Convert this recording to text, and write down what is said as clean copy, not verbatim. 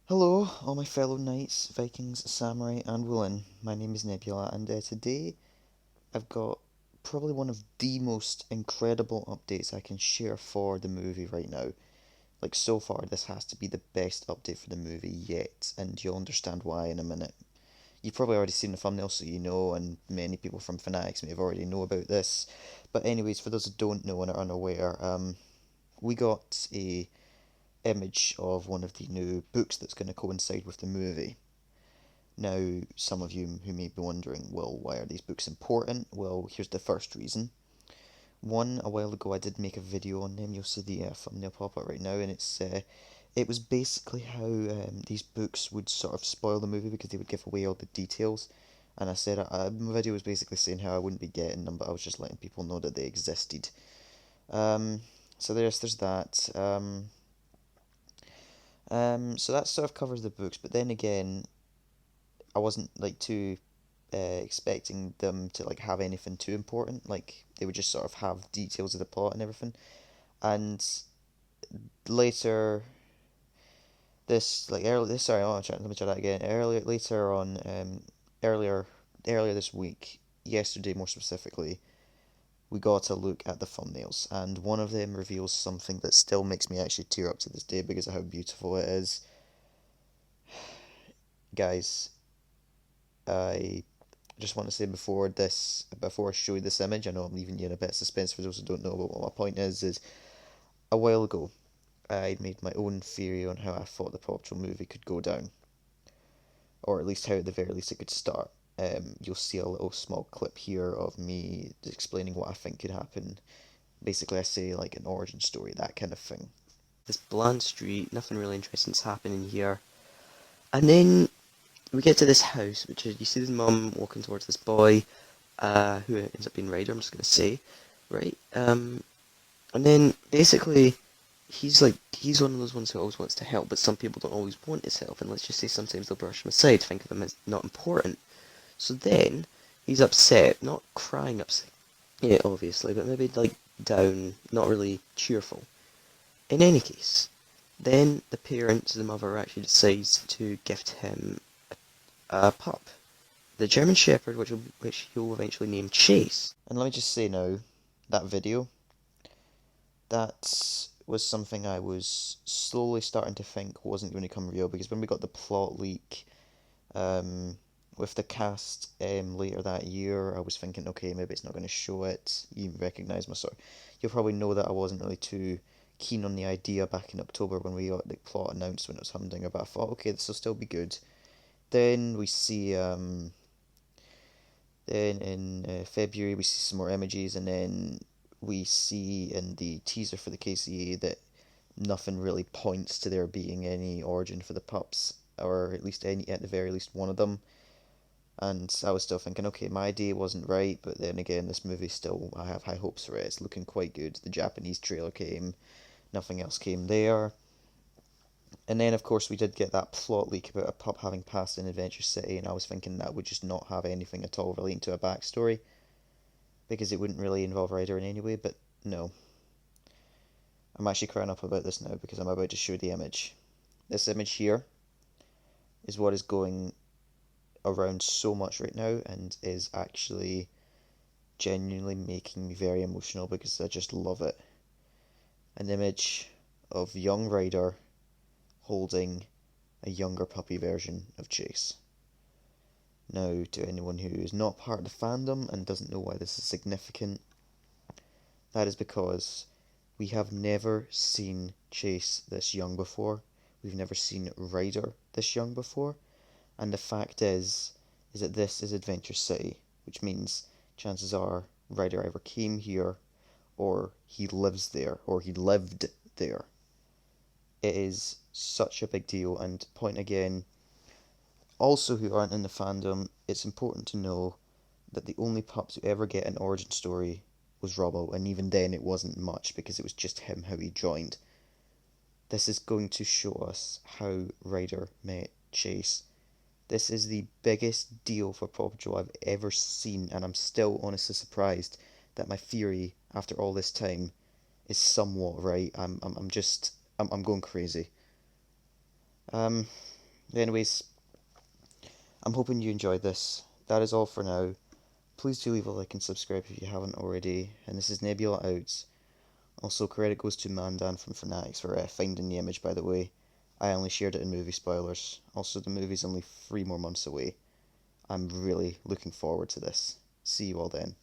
Hello, all my fellow knights, Vikings, samurai, and Woolen. My name is Nebula, and today I've got probably one of the most incredible updates I can share for the movie right now. Like, so far, this has to be the best update for the movie yet, and you'll understand why in a minute. You've probably already seen the thumbnail, so you know, and many people from Fanatics may have already know about this. But anyways, for those who don't know and are unaware, we got a image of one of the new books that's going to coincide with the movie. Now, some of you who may be wondering, well, why are these books important? Well, here's the first reason. One, a while ago, I did make a video on them. You'll see the thumbnail pop up right now, and it was basically how these books would sort of spoil the movie because they would give away all the details. And I said my video was basically saying how I wouldn't be getting them, but I was just letting people know that they existed. Um, so there's that. So that sort of covers the books, but then again, I wasn't like too expecting them to like have anything too important. Like they would just sort of have details of the plot and everything. And later, this like early this sorry, let me try that again. Earlier earlier this week, yesterday more specifically, we got a look at the thumbnails, and one of them reveals something that still makes me actually tear up to this day because of how beautiful it is. Guys, I just want to say before I show you this image, I know I'm leaving you in a bit of suspense for those who don't know, but what my point is a while ago, I made my own theory on how I thought the Paw Patrol movie could go down, or at least how at the very least it could start. You'll see a little small clip here of me explaining what I think could happen. Basically, I say like an origin story, that kind of thing. This bland street, nothing really interesting's happening here. And then we get to this house, which is you see this mum walking towards this boy, who ends up being Ryder, I'm just gonna say, right? And then basically he's one of those ones who always wants to help, but some people don't always want his help, and let's just say sometimes they'll brush him aside, think of him as not important. So then he's upset, not crying upset, yeah, obviously, but maybe like down, not really cheerful. In any case, then the parents, the mother, actually decides to gift him a pup, the German Shepherd, which he'll eventually name Chase. And let me just say now, that video, that was something I was slowly starting to think wasn't going to come real because when we got the plot leak um, with the cast later that year, I was thinking, okay, maybe it's not going to show it. You recognise my sort. You'll probably know that I wasn't really too keen on the idea back in October when we got the plot announced when it was humdinger, but I thought, okay, this will still be good. Then we see, then in February we see some more images, and then we see in the teaser for the KCA that nothing really points to there being any origin for the pups, or at least any, at the very least one of them. And I was still thinking, okay, my idea wasn't right, but then again, this movie still, I have high hopes for it. It's looking quite good. The Japanese trailer came, nothing else came there. And then, of course, we did get that plot leak about a pup having passed in Adventure City, and I was thinking that would just not have anything at all relating to a backstory, because it wouldn't really involve Ryder in any way, but no. I'm actually crying up about this now because I'm about to show the image. This image here is what is going around so much right now and is actually genuinely making me very emotional because I just love it. An image of young Ryder holding a younger puppy version of Chase. Now, to anyone who is not part of the fandom and doesn't know why this is significant, that is because we have never seen Chase this young before. We've never seen Ryder this young before. And the fact is that this is Adventure City, which means chances are Ryder either came here or he lives there or he lived there. It is such a big deal. And point again, also who aren't in the fandom, it's important to know that the only pups who ever get an origin story was Robbo, and even then it wasn't much because it was just him how he joined. This is going to show us how Ryder met Chase. This is the biggest deal for Paw Patrol I've ever seen, and I'm still honestly surprised that my theory after all this time is somewhat right. I'm just I'm going crazy. Um, Anyways, I'm hoping you enjoyed this. That is all for now. Please do leave a like and subscribe if you haven't already. And this is Nebula out. Also, credit goes to Mandan from Fanatics for finding the image, by the way. I only shared it in movie spoilers. Also, the movie's only 3 more months away. I'm really looking forward to this. See you all then.